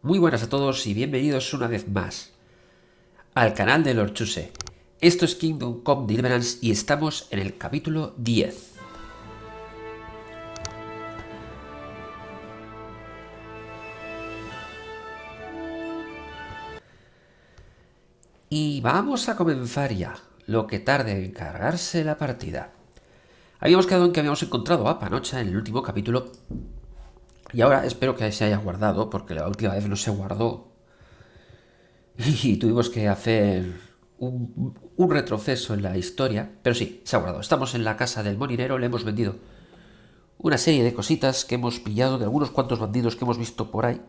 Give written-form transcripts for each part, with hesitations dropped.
Muy buenas a todos y bienvenidos una vez más al canal de LordChuse. Esto es Kingdom Come Deliverance y estamos en el capítulo 10. Y vamos a comenzar ya, lo que tarde en cargarse la partida. Habíamos quedado en que habíamos encontrado a Panocha en el último capítulo y ahora espero que se haya guardado porque la última vez no se guardó y tuvimos que hacer un retroceso en la historia, pero sí, se ha guardado. Estamos en la casa del molinero, le hemos vendido una serie de cositas que hemos pillado de algunos cuantos bandidos que hemos visto por ahí.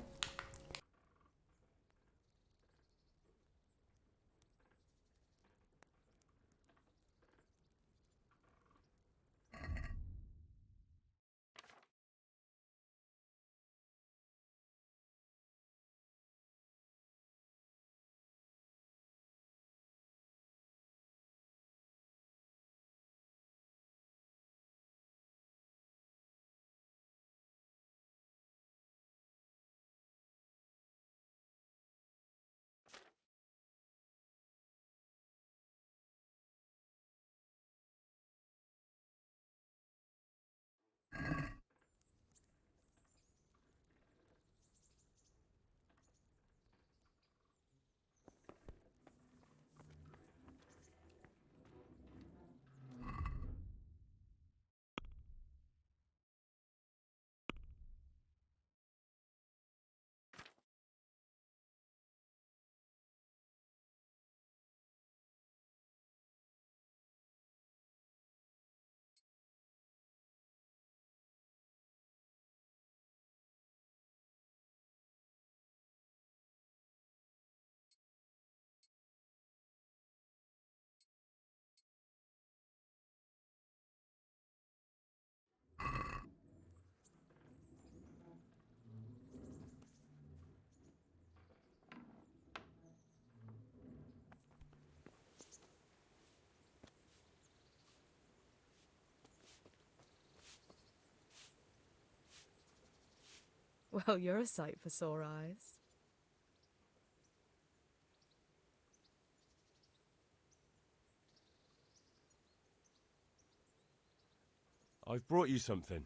Well, you're a sight for sore eyes. I've brought you something.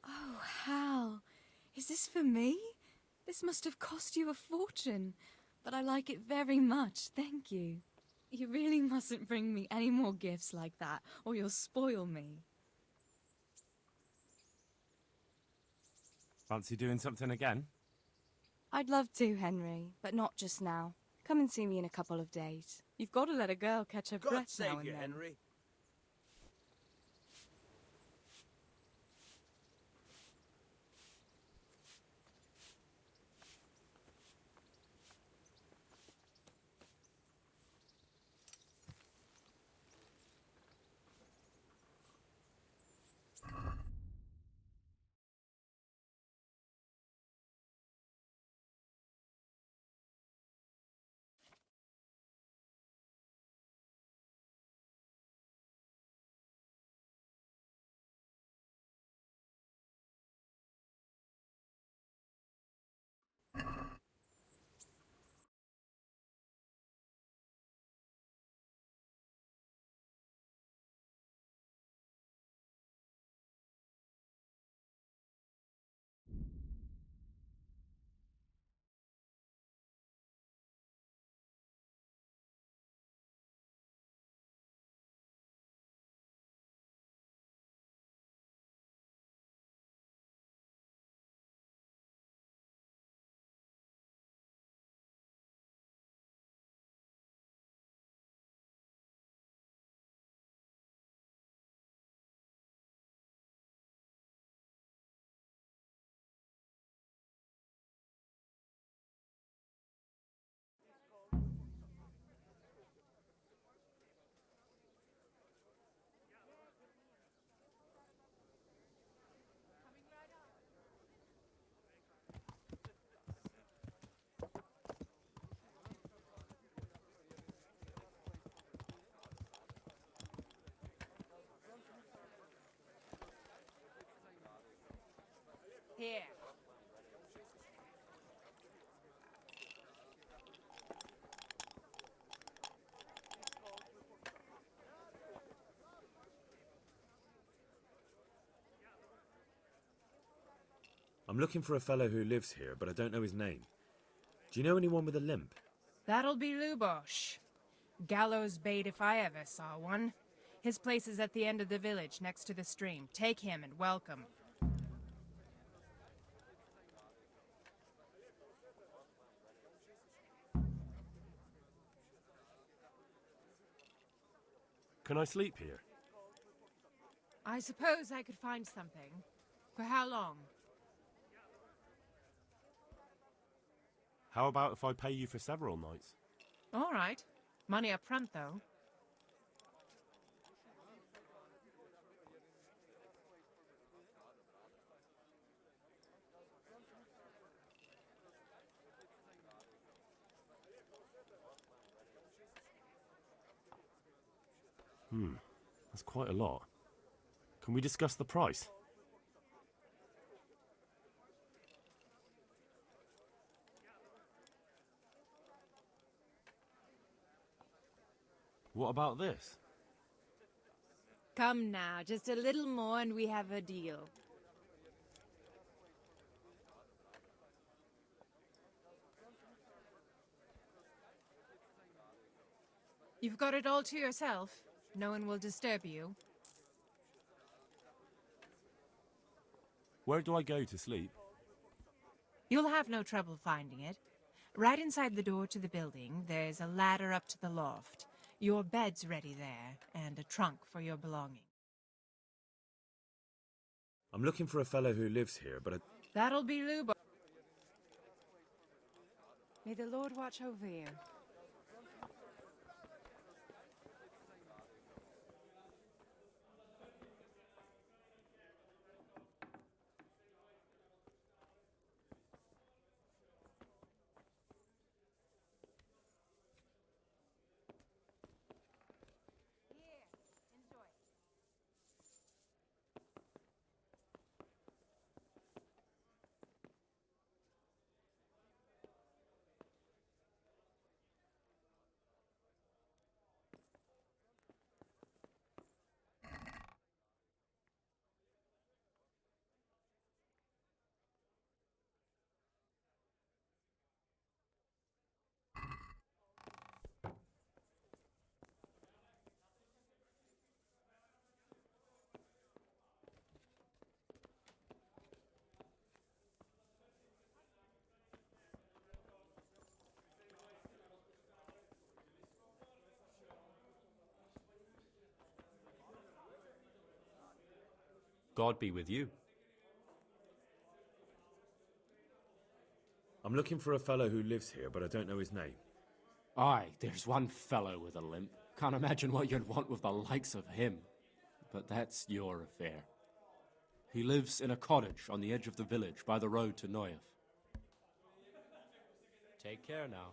Oh, Hal. Is this for me? This must have cost you a fortune. But I like it very much, thank you. You really mustn't bring me any more gifts like that, or you'll spoil me. Fancy doing something again? I'd love to, Henry, but not just now. Come and see me in a couple of days. You've got to let a girl catch her God breath now save and you, then. Henry. Here. I'm looking for a fellow who lives here, but I don't know his name. Do you know anyone with a limp? That'll be Lubosh. Gallows bait if I ever saw one. His place is at the end of the village, next to the stream. Take him and welcome. Can I sleep here? I suppose I could find something. For how long? How about if I pay you for several nights? All right. Money up front, though. That's quite a lot. Can we discuss the price? What about this? Come now, just a little more and we have a deal. You've got it all to yourself. No one will disturb you. Where do I go to sleep? You'll have no trouble finding it. Right inside the door to the building, there's a ladder up to the loft. Your bed's ready there, and a trunk for your belongings. I'm looking for a fellow who lives here, but That'll be Lubo. May the Lord watch over you. God be with you. I'm looking for a fellow who lives here, but I don't know his name. Aye, there's one fellow with a limp. Can't imagine what you'd want with the likes of him. But that's your affair. He lives in a cottage on the edge of the village by the road to Neuef. Take care now.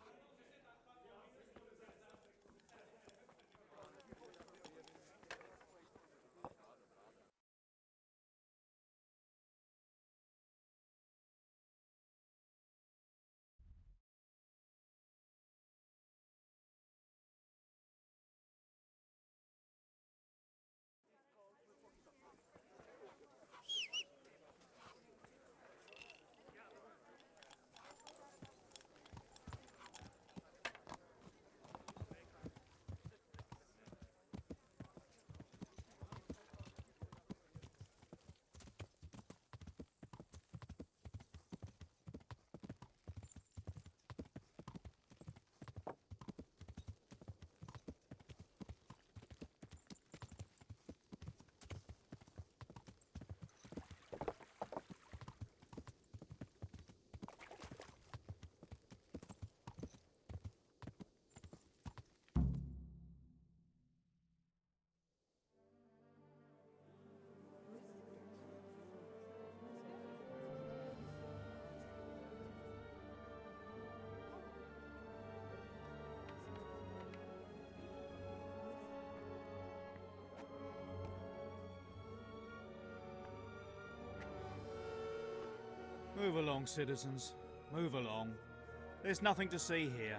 Move along, citizens. Move along. There's nothing to see here.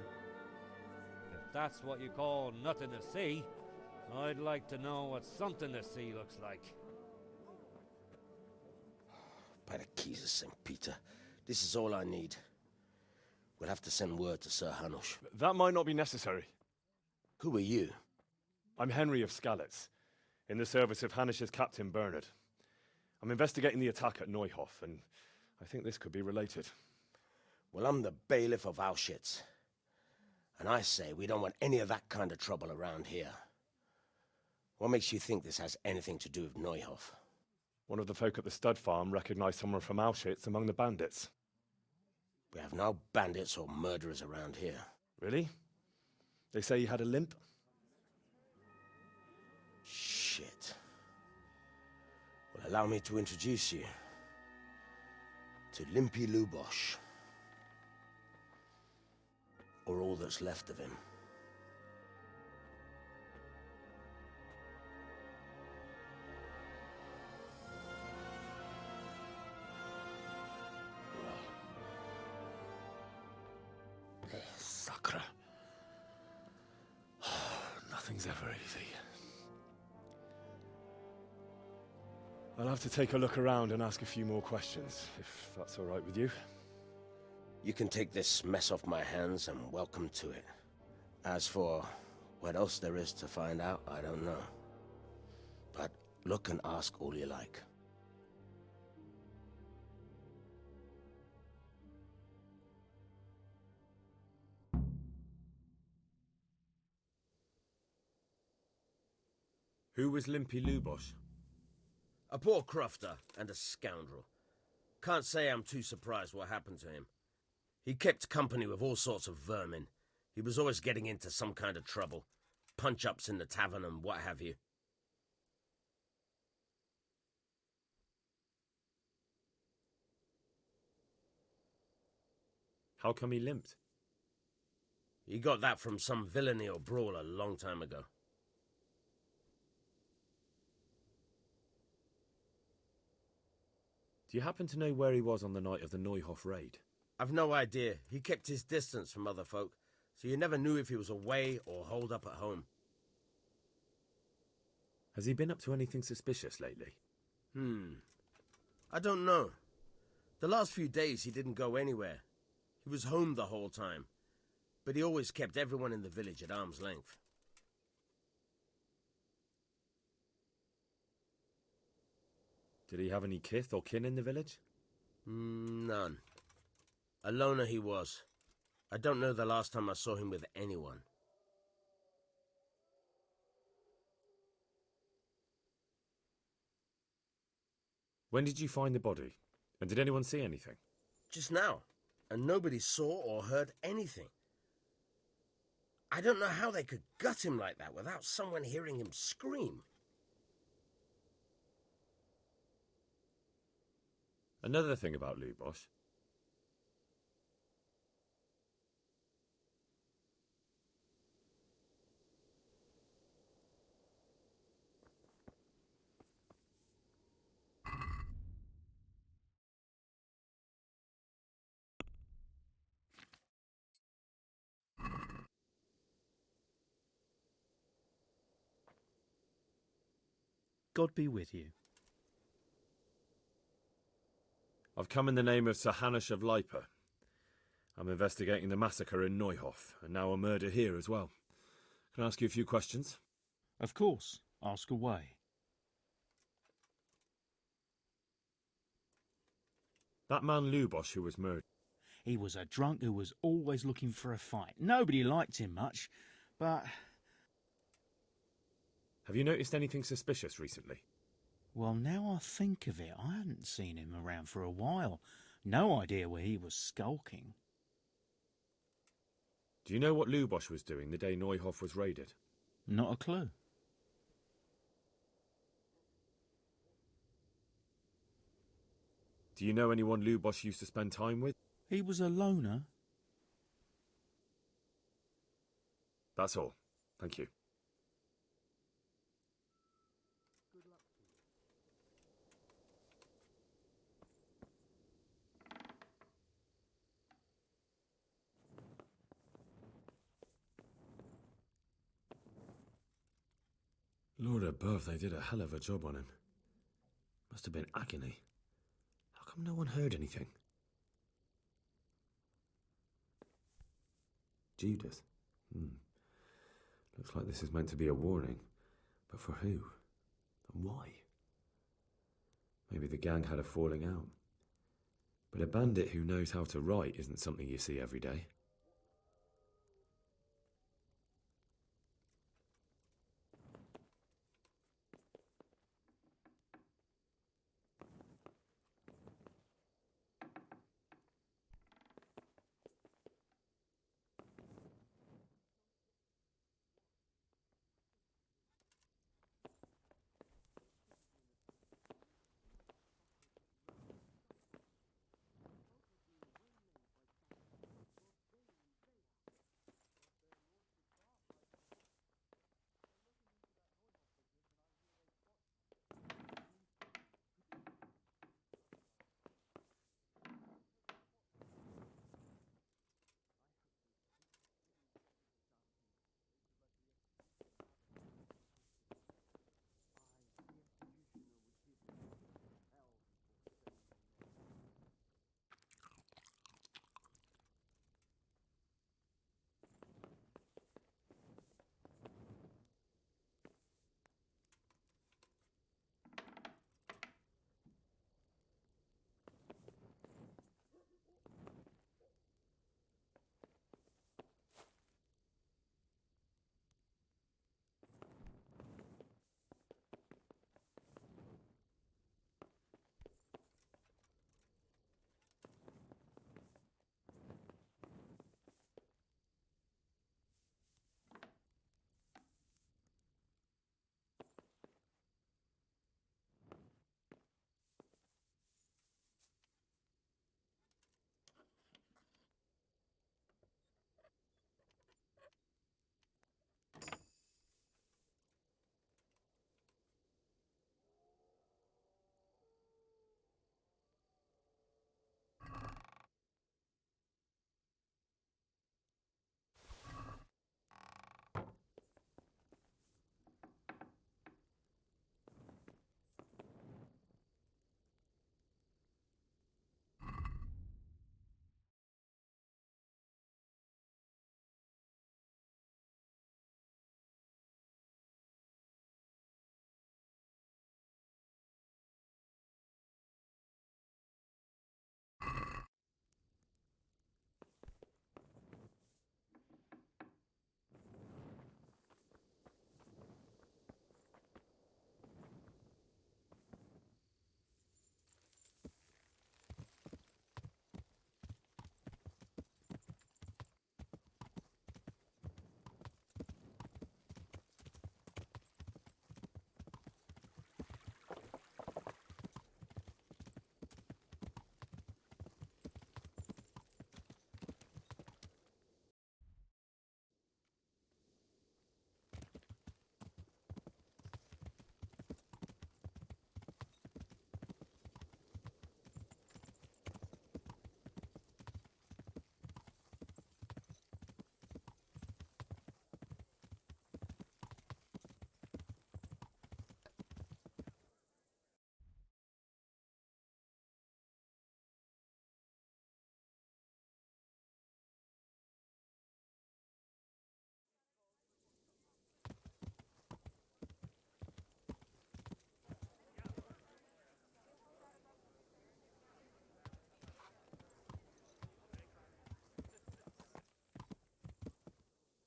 If that's what you call nothing to see, I'd like to know what something to see looks like. By the keys of St. Peter, this is all I need. We'll have to send word to Sir Hanush. That might not be necessary. Who are you? I'm Henry of Skalitz, in the service of Hanush's Captain Bernard. I'm investigating the attack at Neuhof, and I think this could be related. Well, I'm the bailiff of Auschwitz. And I say we don't want any of that kind of trouble around here. What makes you think this has anything to do with Neuhof? One of the folk at the stud farm recognized someone from Auschwitz among the bandits. We have no bandits or murderers around here. Really? They say he had a limp? Shit. Well, allow me to introduce you to Limpy Lubosh. Or all that's left of him. Sacre. Nothing's ever easy. I'll have to take a look around and ask a few more questions, if that's all right with you. You can take this mess off my hands and welcome to it. As for what else there is to find out, I don't know. But look and ask all you like. Who was Limpy Lubosh? A poor crofter and a scoundrel. Can't say I'm too surprised what happened to him. He kept company with all sorts of vermin. He was always getting into some kind of trouble. Punch-ups in the tavern and what have you. How come he limped? He got that from some villainy or brawl a long time ago. Do you happen to know where he was on the night of the Neuhof raid? I've no idea. He kept his distance from other folk, so you never knew if he was away or holed up at home. Has he been up to anything suspicious lately? I don't know. The last few days he didn't go anywhere. He was home the whole time, but he always kept everyone in the village at arm's length. Did he have any kith or kin in the village? None. A loner he was. I don't know the last time I saw him with anyone. When did you find the body? And did anyone see anything? Just now. And nobody saw or heard anything. I don't know how they could gut him like that without someone hearing him scream. Another thing about Lubosh. God be with you. I've come in the name of Sir Hanush of Lipa. I'm investigating the massacre in Neuhof, and now a murder here as well. Can I ask you a few questions? Of course. Ask away. That man Lubosh who was murdered. He was a drunk who was always looking for a fight. Nobody liked him much, but... Have you noticed anything suspicious recently? Well, now I think of it, I hadn't seen him around for a while. No idea where he was skulking. Do you know what Lubosh was doing the day Neuhof was raided? Not a clue. Do you know anyone Lubosh used to spend time with? He was a loner. That's all. Thank you. Lord above, they did a hell of a job on him. Must have been agony. How come no one heard anything? Judith? Looks like this is meant to be a warning. But for who? And why? Maybe the gang had a falling out. But a bandit who knows how to write isn't something you see every day.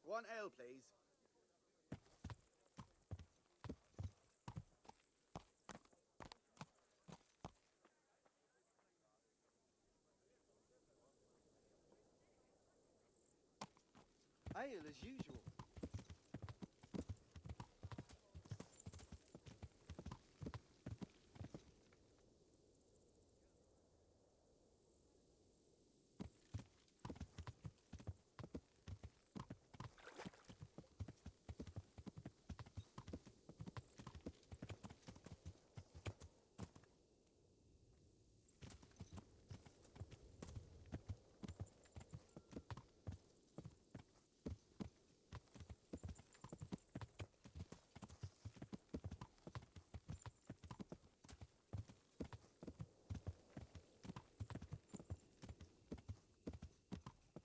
One ale, please. Ale as usual.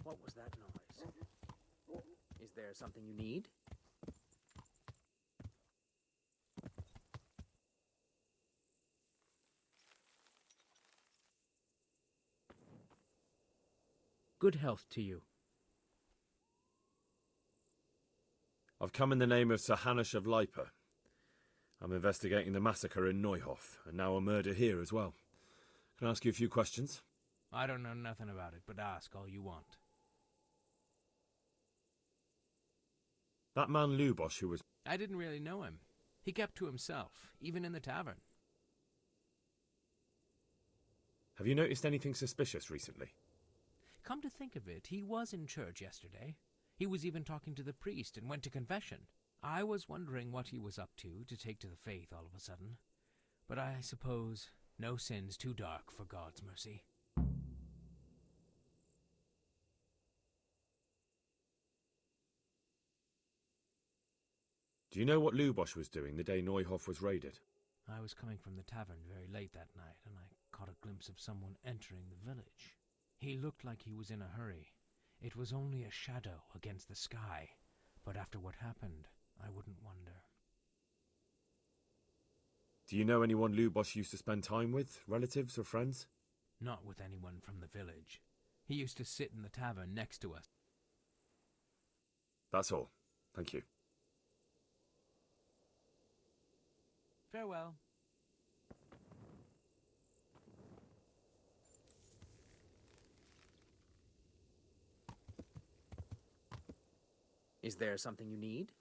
What was that noise? Is there something you need? Good health to you. I've come in the name of Sir Hanush of Lipa. I'm investigating the massacre in Neuhof, and now a murder here as well. Can I ask you a few questions? I don't know nothing about it, but ask all you want. That man Lubosh who was... I didn't really know him. He kept to himself, even in the tavern. Have you noticed anything suspicious recently? Come to think of it, he was in church yesterday. He was even talking to the priest and went to confession. I was wondering what he was up to take to the faith all of a sudden. But I suppose no sin's too dark for God's mercy. Do you know what Lubosh was doing the day Neuhof was raided? I was coming from the tavern very late that night, and I caught a glimpse of someone entering the village. He looked like he was in a hurry. It was only a shadow against the sky, but after what happened, I wouldn't wonder. Do you know anyone Lubosh used to spend time with, relatives or friends? Not with anyone from the village. He used to sit in the tavern next to us. That's all. Thank you. Farewell. Is there something you need?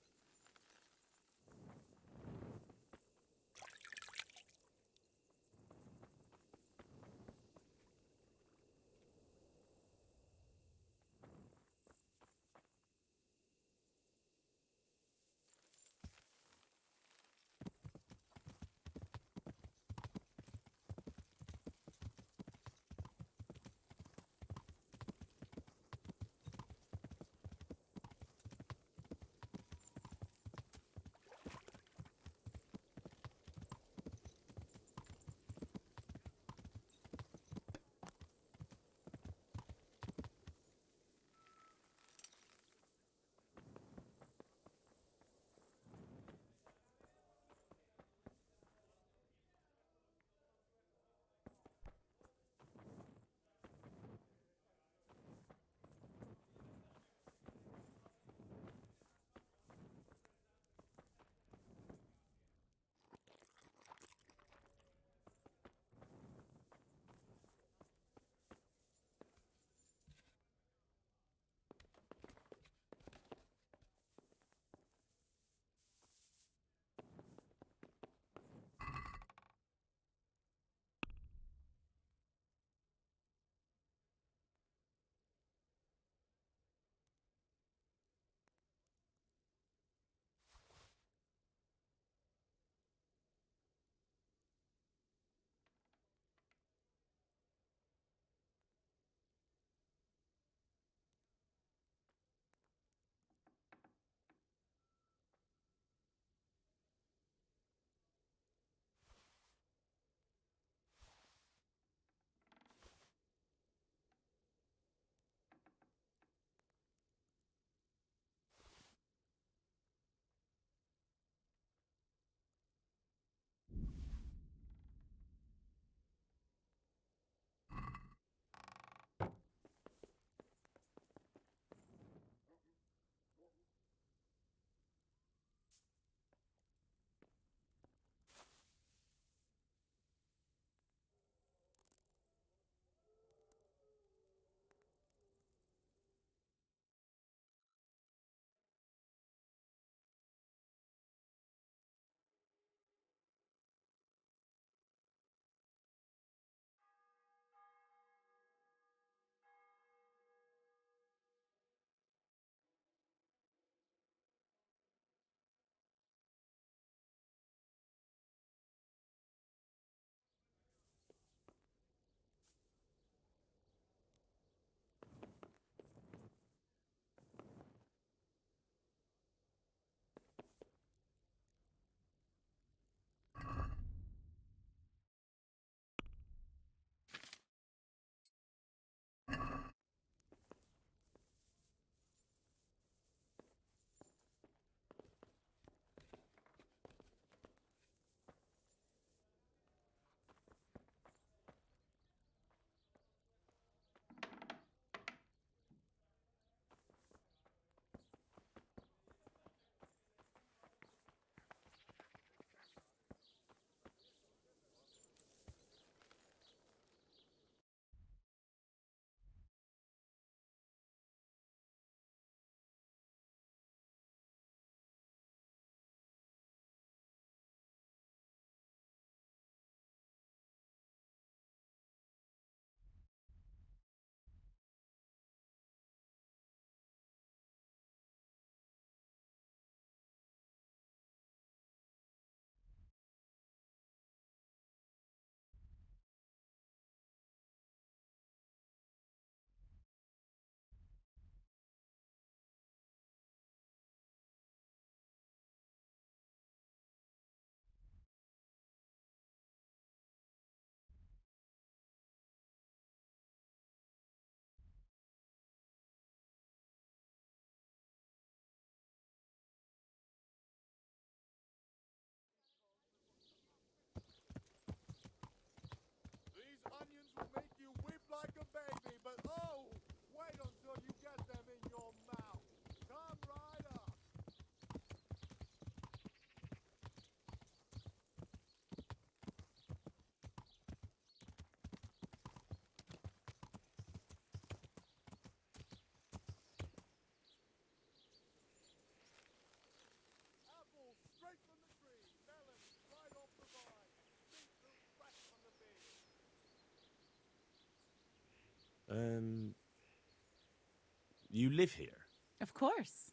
You live here? Of course.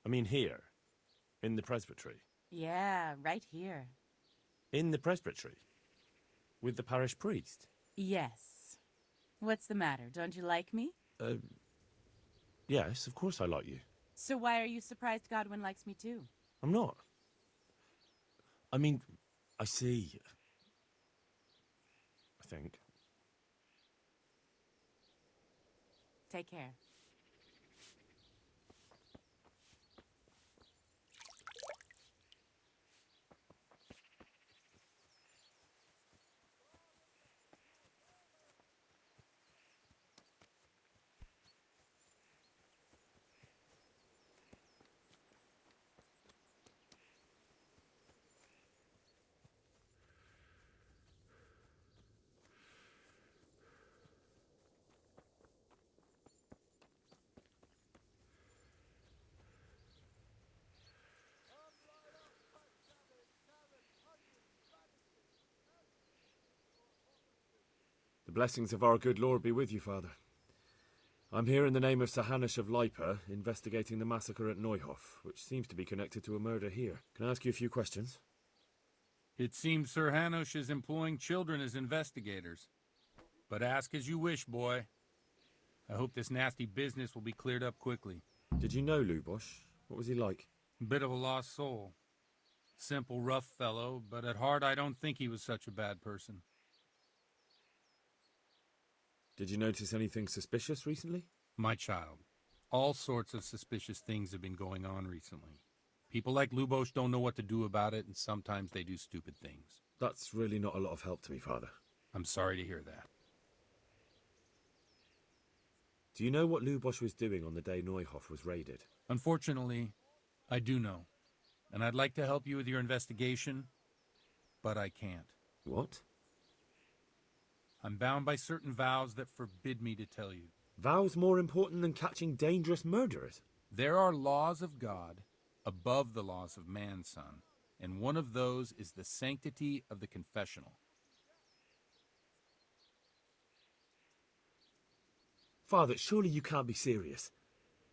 I mean here, in the presbytery. Yeah, right here. In the presbytery? With the parish priest? Yes. What's the matter? Don't you like me? Yes, of course I like you. So why are you surprised Godwin likes me too? I'm not. I mean, I see. I think. Take care. The blessings of our good Lord be with you, Father. I'm here in the name of Sir Hanush of Lipa, investigating the massacre at Neuhof, which seems to be connected to a murder here. Can I ask you a few questions? It seems Sir Hanush is employing children as investigators. But ask as you wish, boy. I hope this nasty business will be cleared up quickly. Did you know Lubosh? What was he like? Bit of a lost soul. Simple, rough fellow, but at heart I don't think he was such a bad person. Did you notice anything suspicious recently? My child, all sorts of suspicious things have been going on recently. People like Lubosh don't know what to do about it, and sometimes they do stupid things. That's really not a lot of help to me, Father. I'm sorry to hear that. Do you know what Lubosh was doing on the day Neuhof was raided? Unfortunately, I do know. And I'd like to help you with your investigation, but I can't. What? I'm bound by certain vows that forbid me to tell you. Vows more important than catching dangerous murderers? There are laws of God above the laws of man, son, and one of those is the sanctity of the confessional. Father, surely you can't be serious.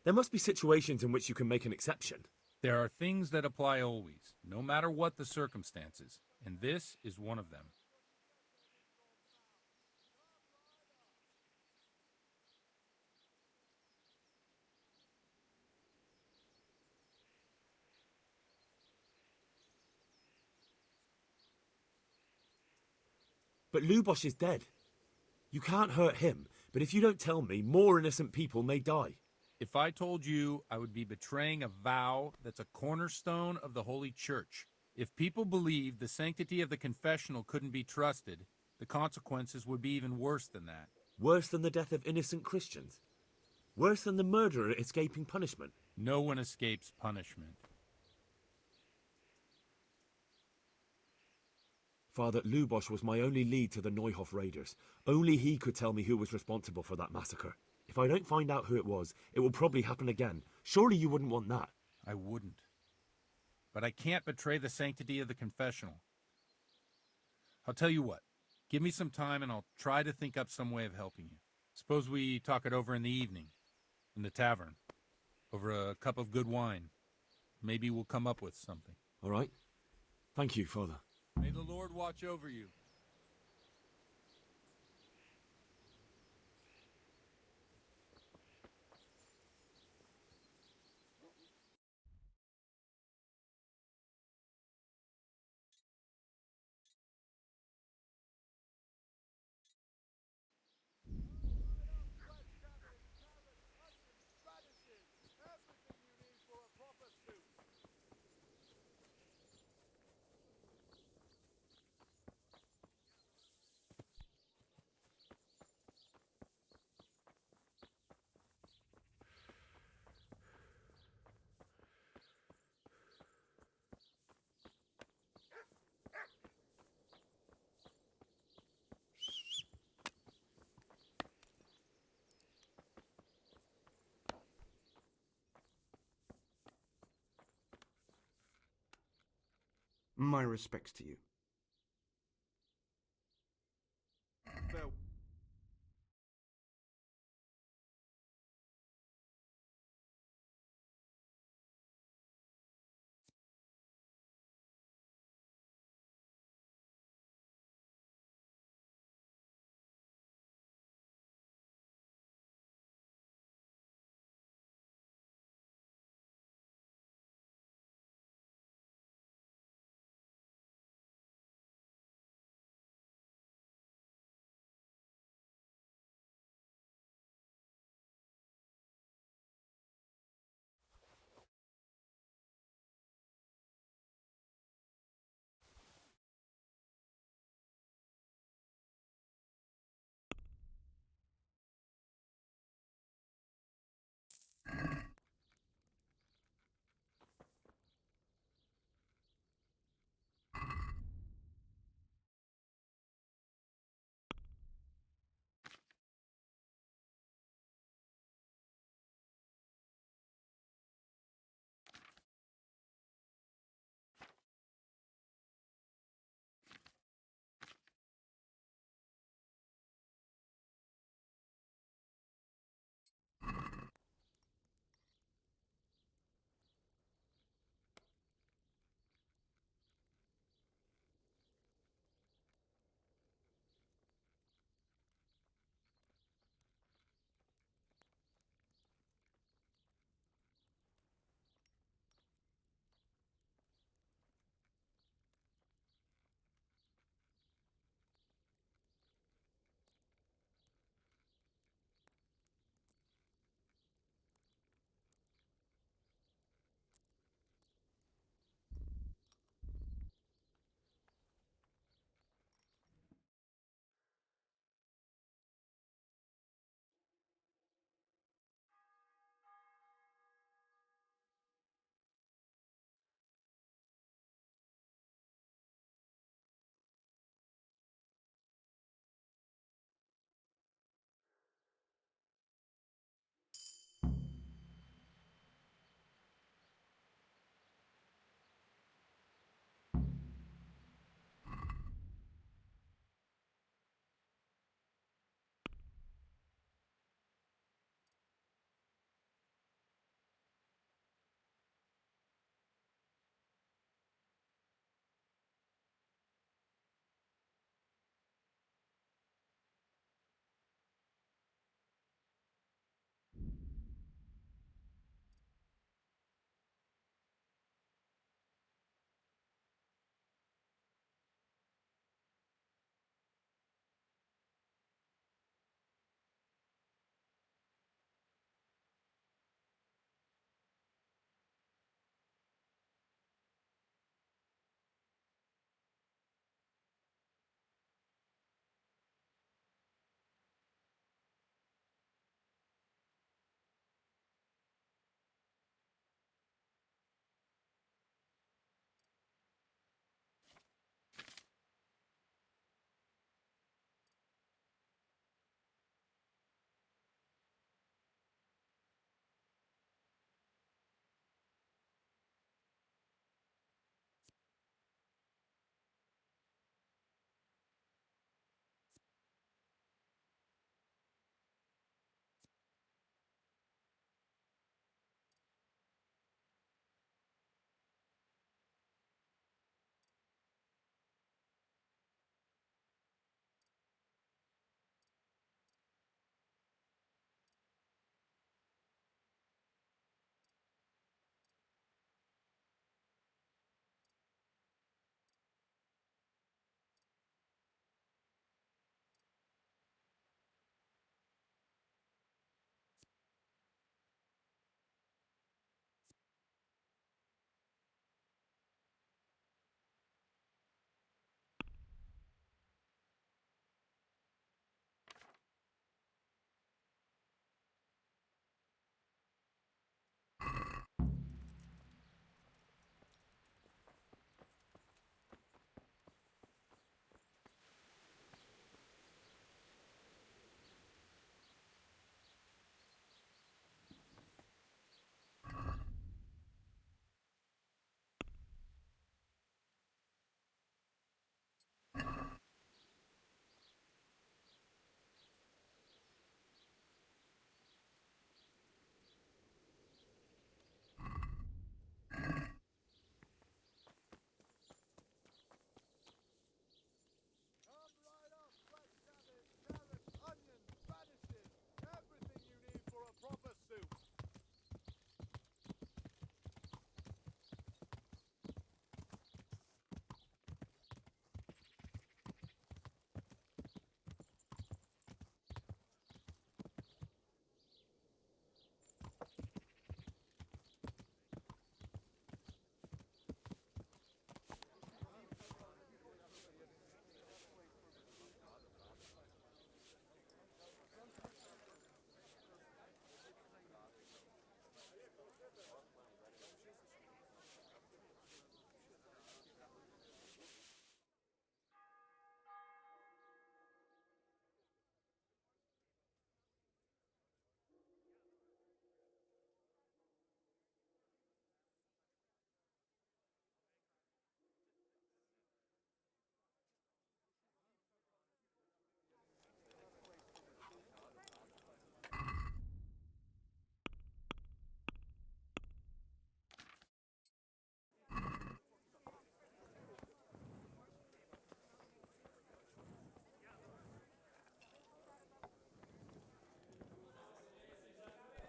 There must be situations in which you can make an exception. There are things that apply always, no matter what the circumstances, and this is one of them. But Lubosh is dead. You can't hurt him, but if you don't tell me, more innocent people may die. If I told you, I would be betraying a vow that's a cornerstone of the Holy Church. If people believed the sanctity of the confessional couldn't be trusted, the consequences would be even worse than that. Worse than the death of innocent Christians? Worse than the murderer escaping punishment? No one escapes punishment. Father, Lubosh was my only lead to the Neuhof raiders. Only he could tell me who was responsible for that massacre. If I don't find out who it was, it will probably happen again. Surely you wouldn't want that. I wouldn't. But I can't betray the sanctity of the confessional. I'll tell you what. Give me some time and I'll try to think up some way of helping you. Suppose we talk it over in the evening, in the tavern, over a cup of good wine. Maybe we'll come up with something. All right. Thank you, Father. May the Lord watch over you. My respects to you.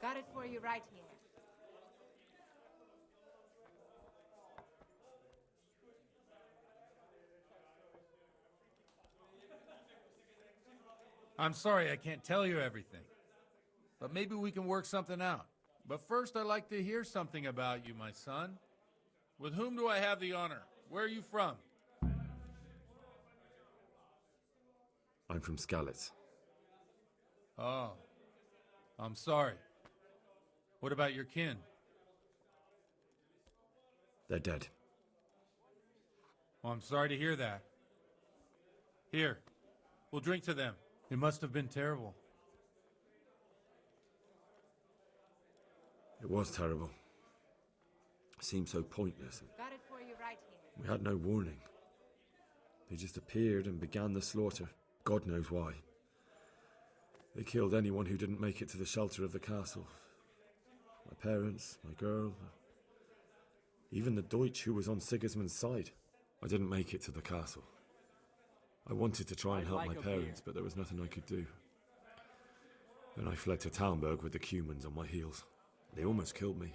Got it for you right here. I'm sorry I can't tell you everything, but maybe we can work something out. But first, I'd like to hear something about you, my son. With whom do I have the honor? Where are you from? I'm from Skalitz. Oh, I'm sorry. What about your kin? They're dead. Well, I'm sorry to hear that. Here, we'll drink to them. It must have been terrible. It was terrible. It seemed so pointless. Got it for you right here. We had no warning. They just appeared and began the slaughter. God knows why. They killed anyone who didn't make it to the shelter of the castle. My parents, my girl, even the Deutsch who was on Sigismund's side. I didn't make it to the castle. I wanted to try and help my parents, but there was nothing I could do. Then I fled to Talmberg with the Cumans on my heels. They almost killed me.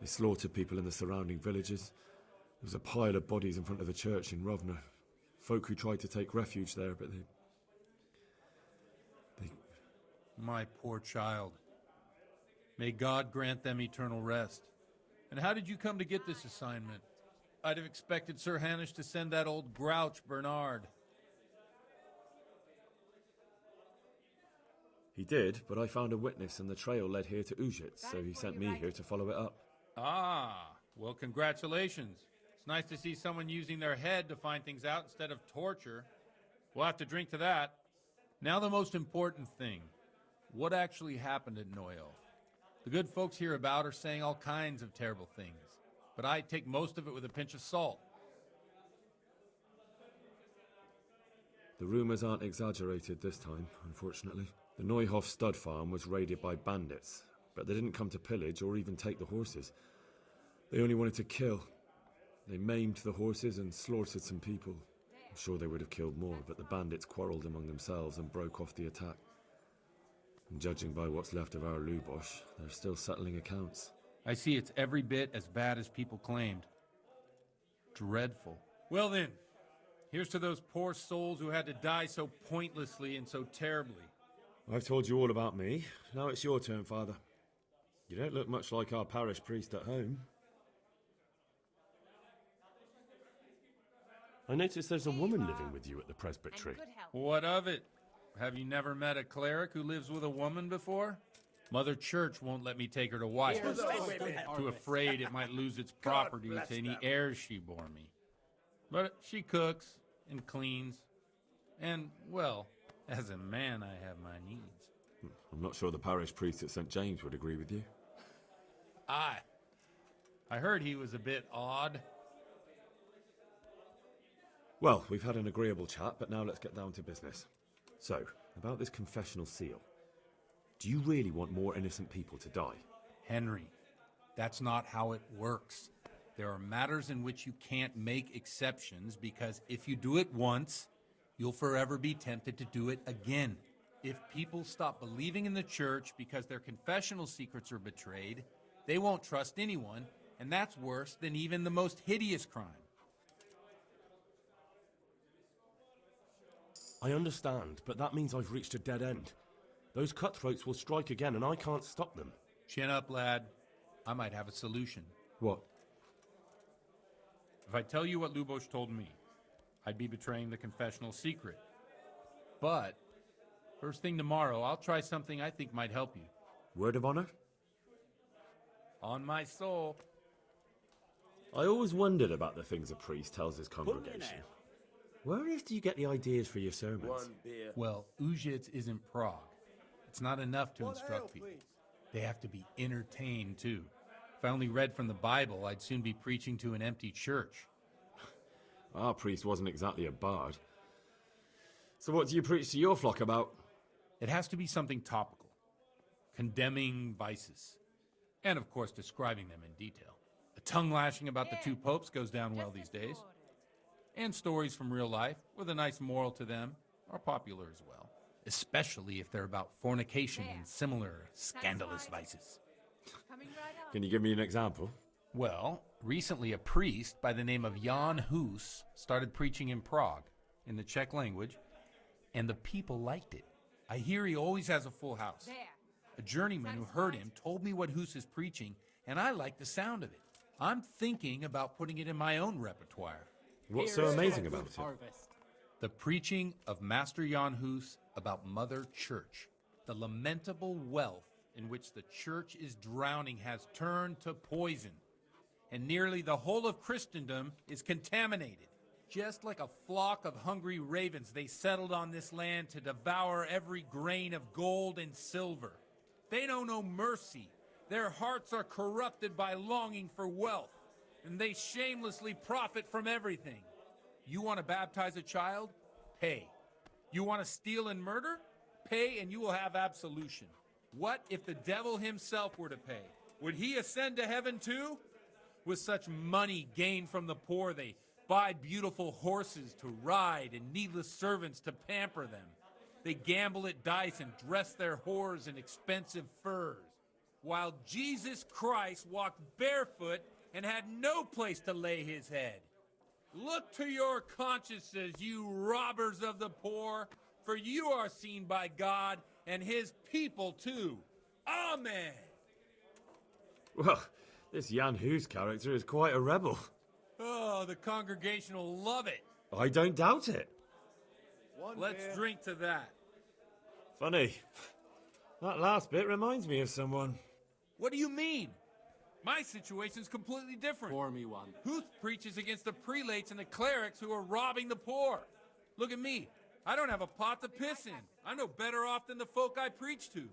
They slaughtered people in the surrounding villages. There was a pile of bodies in front of the church in Rovna. Folk who tried to take refuge there, but they... My poor child. May God grant them eternal rest. And how did you come to get this assignment? I'd have expected Sir Hanish to send that old grouch, Bernard. He did, but I found a witness and the trail led here to Ujitz, so he sent me here to follow it up. Ah, well, congratulations. It's nice to see someone using their head to find things out instead of torture. We'll have to drink to that. Now the most important thing. What actually happened at Neuelf? The good folks hereabout are saying all kinds of terrible things, but I take most of it with a pinch of salt. The rumours aren't exaggerated this time, unfortunately. The Neuhof stud farm was raided by bandits, but they didn't come to pillage or even take the horses. They only wanted to kill. They maimed the horses and slaughtered some people. I'm sure they would have killed more, but the bandits quarrelled among themselves and broke off the attack. And judging by what's left of our Lubosh, they're still settling accounts. I see it's every bit as bad as people claimed. Dreadful. Well then, here's to those poor souls who had to die so pointlessly and so terribly. I've told you all about me. Now it's your turn, Father. You don't look much like our parish priest at home. I noticed there's a woman living with you at the presbytery. What of it? Have you never met a cleric who lives with a woman before? Mother Church won't let me take her to wife. Too afraid it might lose its property to any heirs she bore me. But she cooks and cleans. And, well, as a man, I have my needs. I'm not sure the parish priest at St. James would agree with you. I heard he was a bit odd. Well, we've had an agreeable chat, but now let's get down to business. So, about this confessional seal. Do you really want more innocent people to die? Henry, that's not how it works. There are matters in which you can't make exceptions because if you do it once, you'll forever be tempted to do it again. If people stop believing in the church because their confessional secrets are betrayed, they won't trust anyone, and that's worse than even the most hideous crime. I understand, but that means I've reached a dead end. Those cutthroats will strike again, and I can't stop them. Chin up, lad. I might have a solution. What? If I tell you what Lubosh told me, I'd be betraying the confessional secret. But, first thing tomorrow, I'll try something I think might help you. Word of honor? On my soul. I always wondered about the things a priest tells his congregation. Where on earth do you get the ideas for your sermons? One beer. Well, Ujitz isn't Prague. It's not enough to instruct people. They have to be entertained, too. If I only read from the Bible, I'd soon be preaching to an empty church. Our priest wasn't exactly a bard. So what do you preach to your flock about? It has to be something topical. Condemning vices. And, of course, describing them in detail. A tongue lashing about the two popes goes down well these days. And stories from real life, with a nice moral to them, are popular as well. especially if they're about fornication and similar scandalous vices. Can you give me an example? Well, recently a priest by the name of Jan Hus started preaching in Prague, in the Czech language, and the people liked it. I hear he always has a full house. A journeyman who heard him told me what Hus is preaching, and I like the sound of it. I'm thinking about putting it in my own repertoire. What's so amazing about it? The preaching of Master Jan Hus about Mother Church. The lamentable wealth in which the Church is drowning has turned to poison, and nearly the whole of Christendom is contaminated. Just like a flock of hungry ravens, they settled on this land to devour every grain of gold and silver. They know no mercy. Their hearts are corrupted by longing for wealth, and they shamelessly profit from everything. You want to baptize a child? Pay. You want to steal and murder? Pay and you will have absolution. What if the devil himself were to pay? Would he ascend to heaven too? With such money gained from the poor, they buy beautiful horses to ride and needless servants to pamper them. They gamble at dice and dress their whores in expensive furs, while Jesus Christ walked barefoot and had no place to lay his head. Look to your consciences, you robbers of the poor, for you are seen by God and his people too. Amen. Well, this Jan Hus character is quite a rebel. Oh, the congregation will love it. I don't doubt it. Let's drink to that. Funny. That last bit reminds me of someone. What do you mean? My situation's completely different. Pour me one. Huth preaches against the prelates and the clerics who are robbing the poor. Look at me. I don't have a pot to piss in. I'm no better off than the folk I preach to.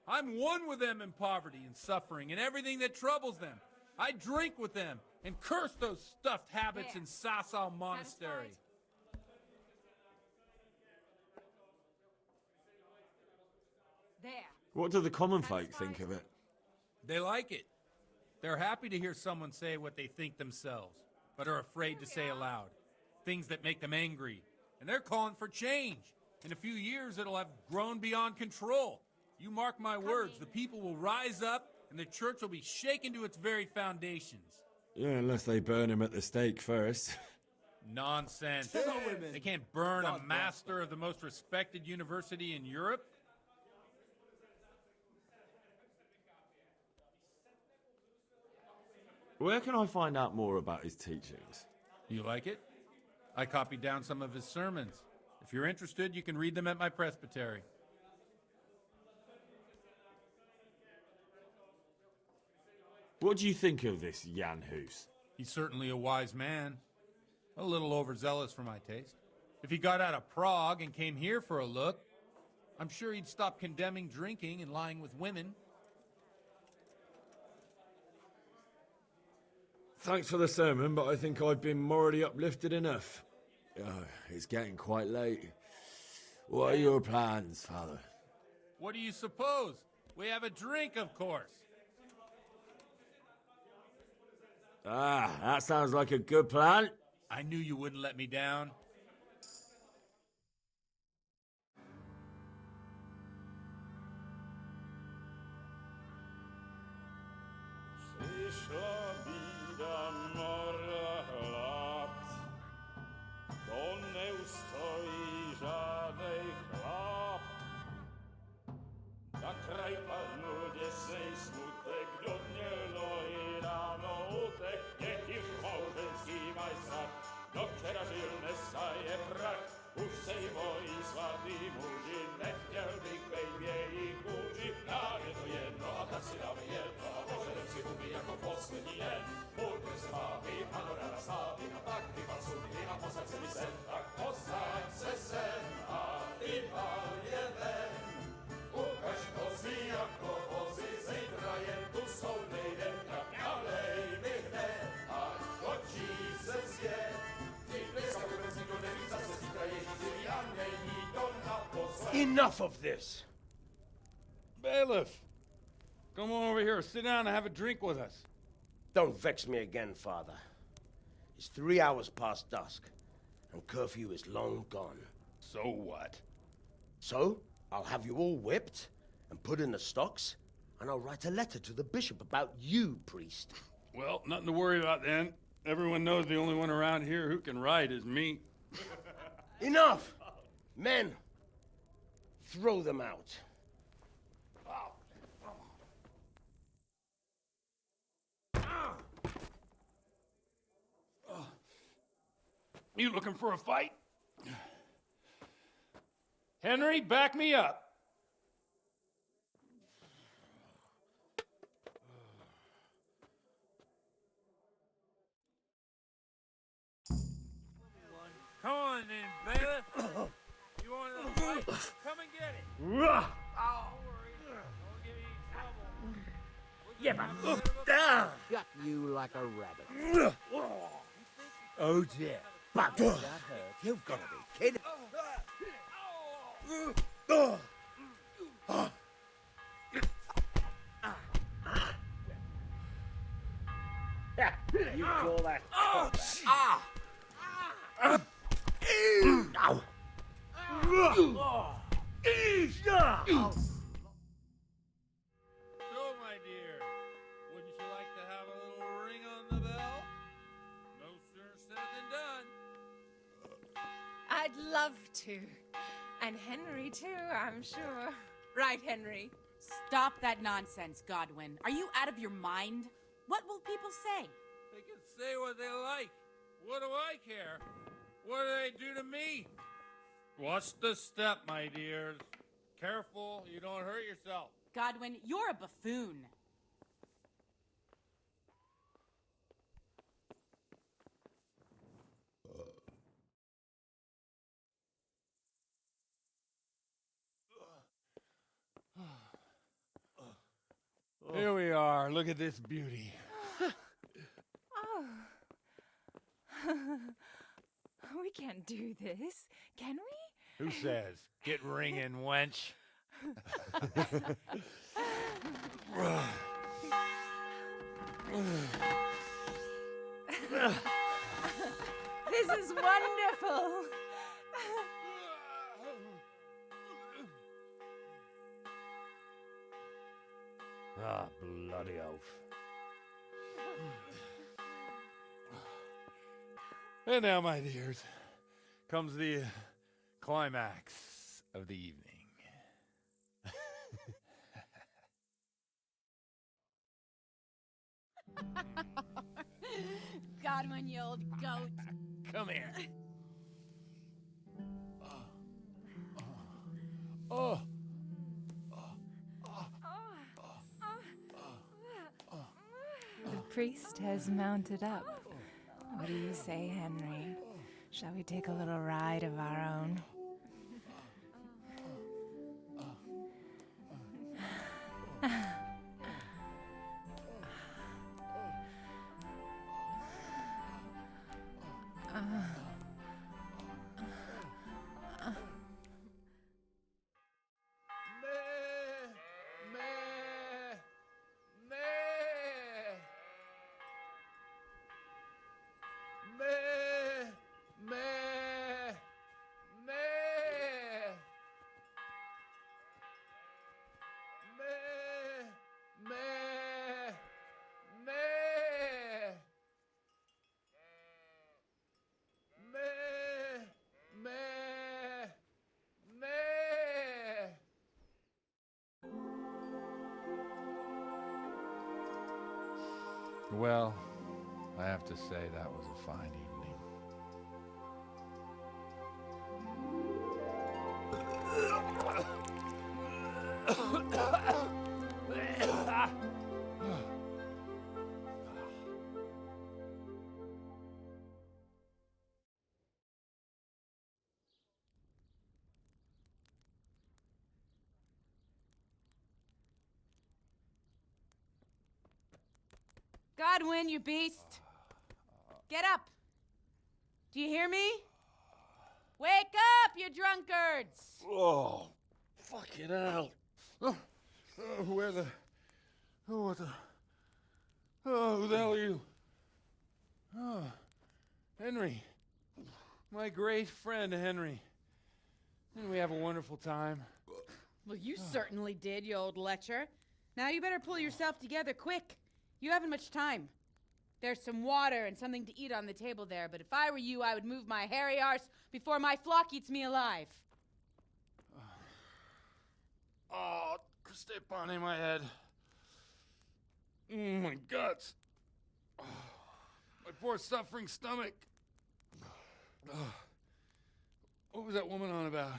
I'm one with them in poverty and suffering and everything that troubles them. I drink with them and curse those stuffed habits in Sasau Monastery. What do the common folk think of it? They like it. They're happy to hear someone say what they think themselves, but are afraid to say aloud. Things that make them angry. And they're calling for change. In a few years, it'll have grown beyond control. You mark my words, the people will rise up and the church will be shaken to its very foundations. Yeah, unless they burn him at the stake first. Nonsense. They can't burn a master of the most respected university in Europe. Where can I find out more about his teachings? You like it? I copied down some of his sermons. If you're interested, you can read them at my presbytery. What do you think of this Jan Hus? He's certainly a wise man. A little overzealous for my taste. If he got out of Prague and came here for a look, I'm sure he'd stop condemning drinking and lying with women. Thanks for the sermon, but I think I've been morally uplifted enough. It's getting quite late. What are your plans, Father? What do you suppose? We have a drink, of course. That sounds like a good plan. I knew you wouldn't let me down. Enough of this! Bailiff! Come on over here, sit down and have a drink with us. Don't vex me again, Father. It's 3 hours past dusk, and curfew is long gone. So what? So? I'll have you all whipped and put in the stocks, and I'll write a letter to the bishop about you, priest. Well, nothing to worry about then. Everyone knows the only one around here who can write is me. Enough! Men, throw them out. You looking for a fight? Henry, back me up. Come on then, bailiff. You want to fight? Come and get it. Oh, don't worry. Don't give me trouble. Yeah, but got you like a rabbit. Oh dear. But that hurt. You've got to be kidding. You call that combat? So, my dear, wouldn't you like to have a little ring on the bell? No sooner said than done. I'd love to. And Henry, too, I'm sure. Right, Henry? Stop that nonsense, Godwin. Are you out of your mind? What will people say? They can say what they like. What do I care? What do they do to me? Watch the step, my dears. Careful, you don't hurt yourself. Godwin, you're a buffoon. Here we are. Look at this beauty. We can't do this, can we? Who says? Get ringing, wench. This is wonderful. Ah, bloody oath. And now, my dears, comes the climax of the evening. Godwin, you old goat. Come here. Oh. The priest has mounted up. What do you say, Henry? Shall we take a little ride of our own? Well, I have to say that was a fine evening. Godwin, you beast! Get up! Do you hear me? Wake up, you drunkards! Oh, fucking hell. Where the... Oh, what the... Oh, who the hell are you? Oh, Henry. My great friend, Henry. Didn't we have a wonderful time? Well, you certainly did, you old lecher. Now you better pull yourself together quick. You haven't much time. There's some water and something to eat on the table there, but if I were you, I would move my hairy arse before my flock eats me alive. Oh, step on in my head. My guts. My poor suffering stomach. What was that woman on about?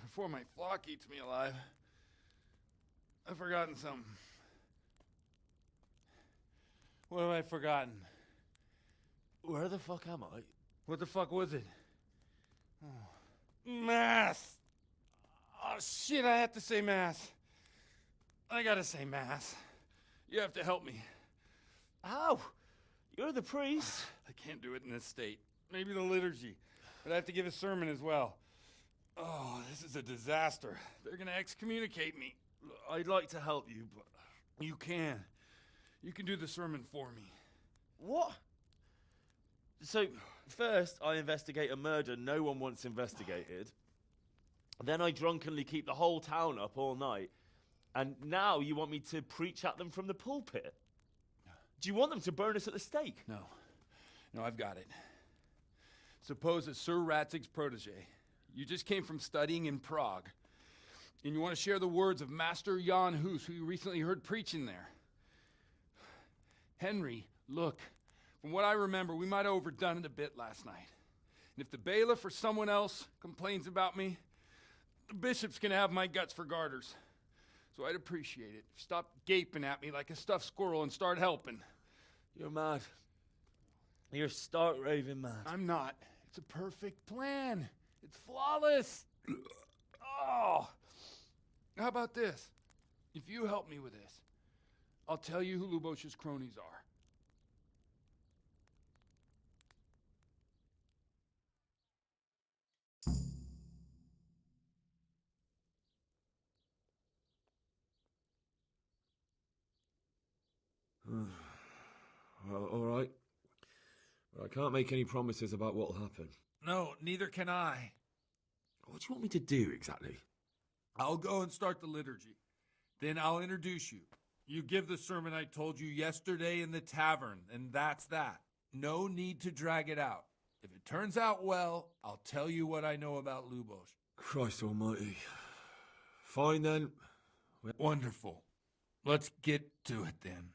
Before my flock eats me alive. I've forgotten something. What have I forgotten? Where the fuck am I? What the fuck was it? Oh. Mass! Oh shit, I have to say mass. I gotta say mass. You have to help me. How? You're the priest. I can't do it in this state. Maybe the liturgy. But I have to give a sermon as well. Oh, this is a disaster. They're gonna excommunicate me. I'd like to help you, but... You can. You can do the sermon for me. What? So, first I investigate a murder no one wants investigated. Then I drunkenly keep the whole town up all night. And now you want me to preach at them from the pulpit? Do you want them to burn us at the stake? No. No, I've got it. Suppose that Sir Ratzig's protege. You just came from studying in Prague. And you want to share the words of Master Jan Hus, who you recently heard preaching there. Henry, look. From what I remember, we might have overdone it a bit last night. And if the bailiff or someone else complains about me, the bishop's gonna have my guts for garters. So I'd appreciate it if you stop gaping at me like a stuffed squirrel and start helping. You're mad. You're stark raving mad. I'm not. It's a perfect plan. It's flawless. Oh. How about this? If you help me with this, I'll tell you who Lubosh's cronies are. Well, all right. But I can't make any promises about what'll happen. No, neither can I. What do you want me to do exactly? I'll go and start the liturgy. Then I'll introduce you. You give the sermon I told you yesterday in the tavern, and that's that. No need to drag it out. If it turns out well, I'll tell you what I know about Lubosh. Christ almighty. Fine then. Wonderful. Let's get to it then.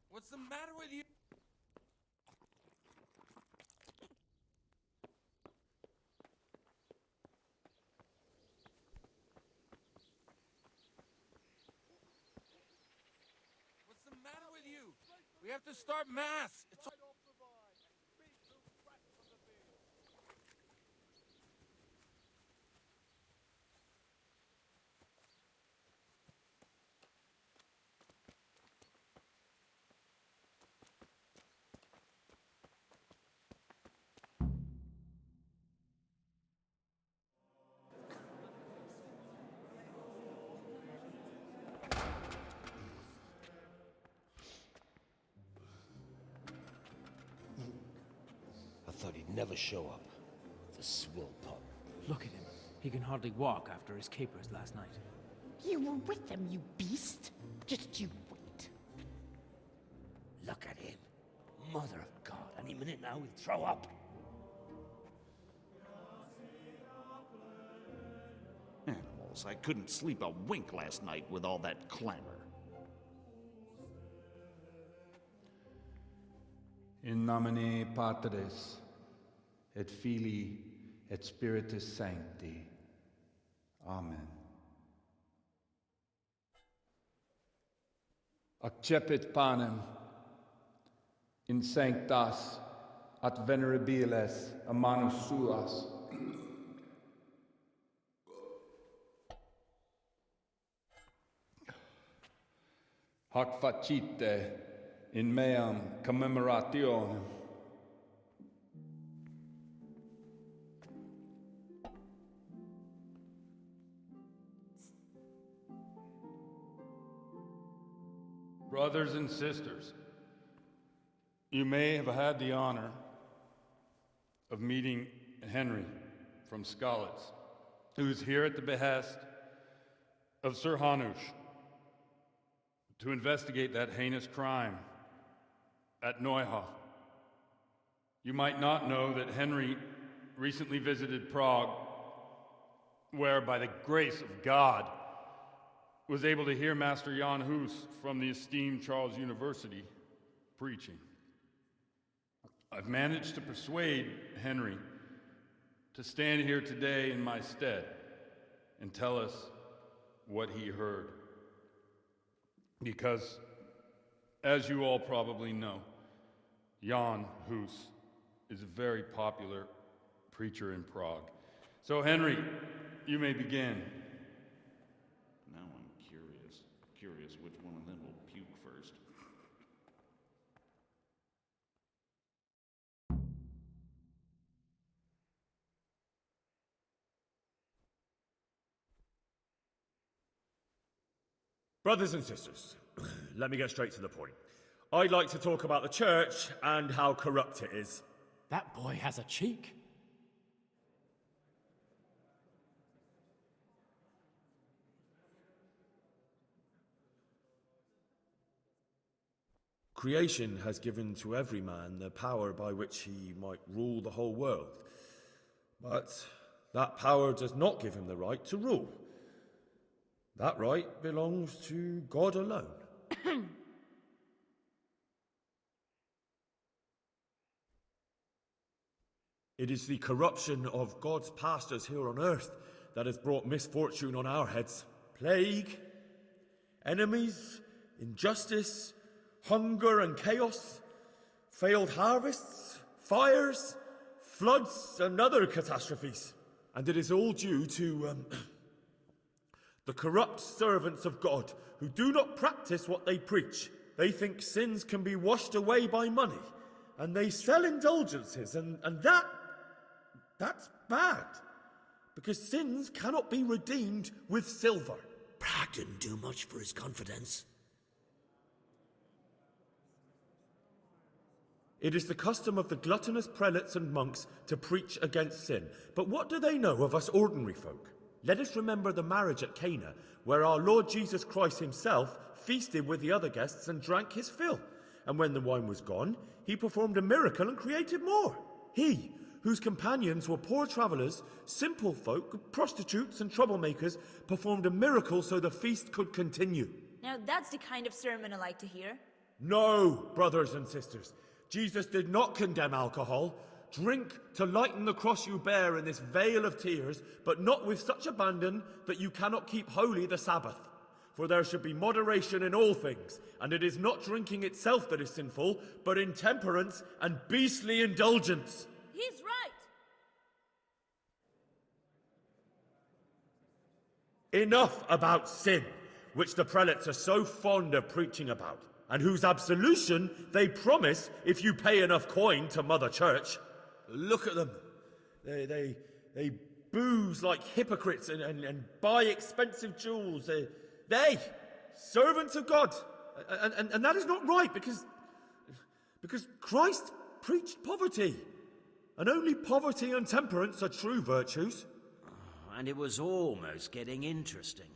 What's the matter with you? What's the matter with you? We have to start mass. It's all... I thought he'd never show up. The swill pup. Look at him. He can hardly walk after his capers last night. You were with them, you beast. Just you wait. Look at him. Mother of God, any minute now he'll throw up. Animals, I couldn't sleep a wink last night with all that clamor. In nomine Patris, et Filii, et Spiritus Sancti. Amen. Accepit panem in sanctas at venerabiles a manus suas. Hac facite in meam commemorationem. Brothers and sisters, you may have had the honor of meeting Henry from Skalitz, who is here at the behest of Sir Hanush to investigate that heinous crime at Neuhof. You might not know that Henry recently visited Prague, where, by the grace of God, was able to hear Master Jan Hus from the esteemed Charles University preaching. I've managed to persuade Henry to stand here today in my stead and tell us what he heard. Because, as you all probably know, Jan Hus is a very popular preacher in Prague. So, Henry, you may begin. Now I'm curious which one of them will puke first. Brothers and sisters, let me get straight to the point. I'd like to talk about the church and how corrupt it is. That boy has a cheek. Creation has given to every man the power by which he might rule the whole world. But that power does not give him the right to rule. That right belongs to God alone. It is the corruption of God's pastors here on earth that has brought misfortune on our heads. Plague, enemies, injustice, hunger and chaos, failed harvests, fires, floods and other catastrophes. And it is all due to the corrupt servants of God who do not practice what they preach. They think sins can be washed away by money, and they sell indulgences, and that's bad, because sins cannot be redeemed with silver. Prague didn't do much for his confidence. It is the custom of the gluttonous prelates and monks to preach against sin. But what do they know of us ordinary folk? Let us remember the marriage at Cana, where our Lord Jesus Christ himself feasted with the other guests and drank his fill. And when the wine was gone, he performed a miracle and created more. He, whose companions were poor travellers, simple folk, prostitutes and troublemakers, performed a miracle so the feast could continue. Now that's the kind of sermon I like to hear. No, brothers and sisters. Jesus did not condemn alcohol. Drink to lighten the cross you bear in this vale of tears, but not with such abandon that you cannot keep holy the Sabbath. For there should be moderation in all things, and it is not drinking itself that is sinful, but intemperance and beastly indulgence. He's right. Enough about sin, which the prelates are so fond of preaching about, and whose absolution they promise if you pay enough coin to Mother Church. Look at them. They booze like hypocrites and buy expensive jewels. They servants of God. And that is not right, because Christ preached poverty. And only poverty and temperance are true virtues. And it was almost getting interesting.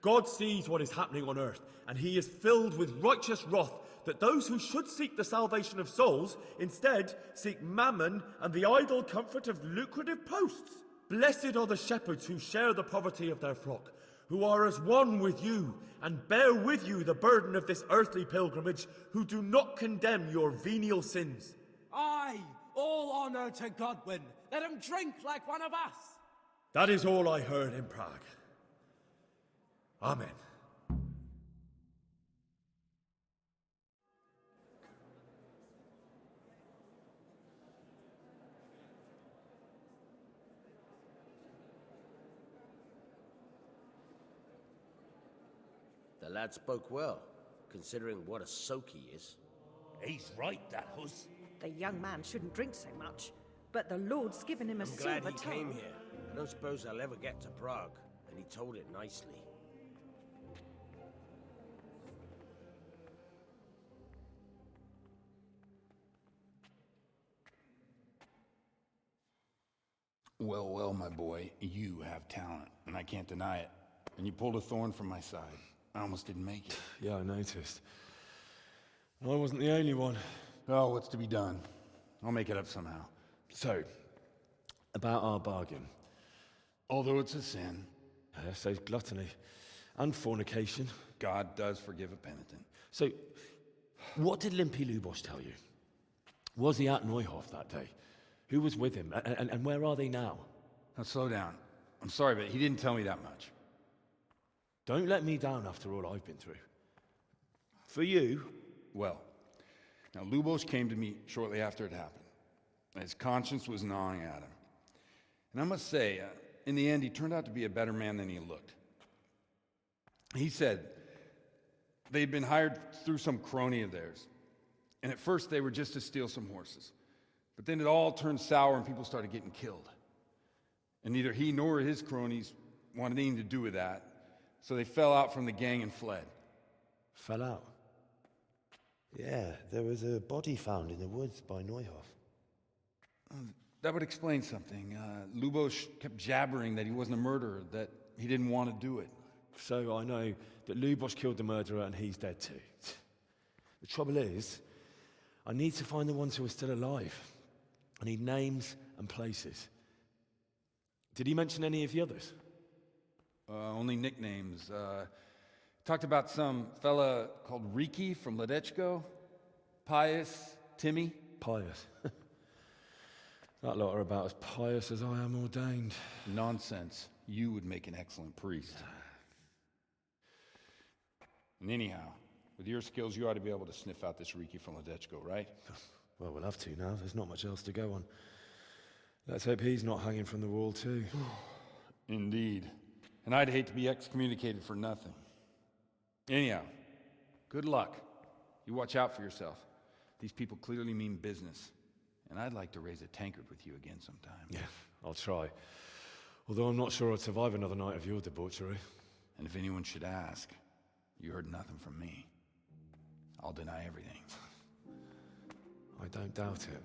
God sees what is happening on earth, and he is filled with righteous wrath that those who should seek the salvation of souls instead seek mammon and the idle comfort of lucrative posts. Blessed are the shepherds who share the poverty of their flock, who are as one with you and bear with you the burden of this earthly pilgrimage, who do not condemn your venial sins. Aye, all honour to Godwin. Let him drink like one of us. That is all I heard in Prague. Amen. The lad spoke well, considering what a soak he is. He's right, that Hus. The young man shouldn't drink so much, but the Lord's given him a I'm silver glad he tongue. came here. I don't suppose I'll ever get to Prague, and he told it nicely. Well, well, my boy, you have talent, and I can't deny it. And you pulled a thorn from my side. I almost didn't make it. Yeah, I noticed. And I wasn't the only one. Oh, what's to be done? I'll make it up somehow. So, about our bargain. Although it's a sin. So gluttony. And fornication. God does forgive a penitent. So, what did Limpy Lubosh tell you? Was he at Neuhof that day? Who was with him? And where are they now? Now, slow down. I'm sorry, but he didn't tell me that much. Don't let me down after all I've been through. For you... Well, now Lubosh came to me shortly after it happened. His conscience was gnawing at him. And I must say, in the end, he turned out to be a better man than he looked. He said they'd been hired through some crony of theirs. And at first they were just to steal some horses. But then it all turned sour and people started getting killed. And neither he nor his cronies wanted anything to do with that. So they fell out from the gang and fled. Fell out? Yeah, there was a body found in the woods by Neuhof. That would explain something. Lubosh kept jabbering that he wasn't a murderer, that he didn't want to do it. So I know that Lubosh killed the murderer and he's dead too. The trouble is, I need to find the ones who are still alive. I need names and places. Did he mention any of the others? Only nicknames. Talked about some fella called Riki from Ledechko, Pius, Timmy. Pius. That lot are about as pious as I am ordained. Nonsense. You would make an excellent priest. And anyhow, with your skills, you ought to be able to sniff out this Riki from Ledechko, right? Well, we'll have to now. There's not much else to go on. Let's hope he's not hanging from the wall too. Indeed. And I'd hate to be excommunicated for nothing. Anyhow, good luck. You watch out for yourself. These people clearly mean business. And I'd like to raise a tankard with you again sometime. Yeah, I'll try. Although I'm not sure I'd survive another night of your debauchery. And if anyone should ask, you heard nothing from me. I'll deny everything. I don't doubt it.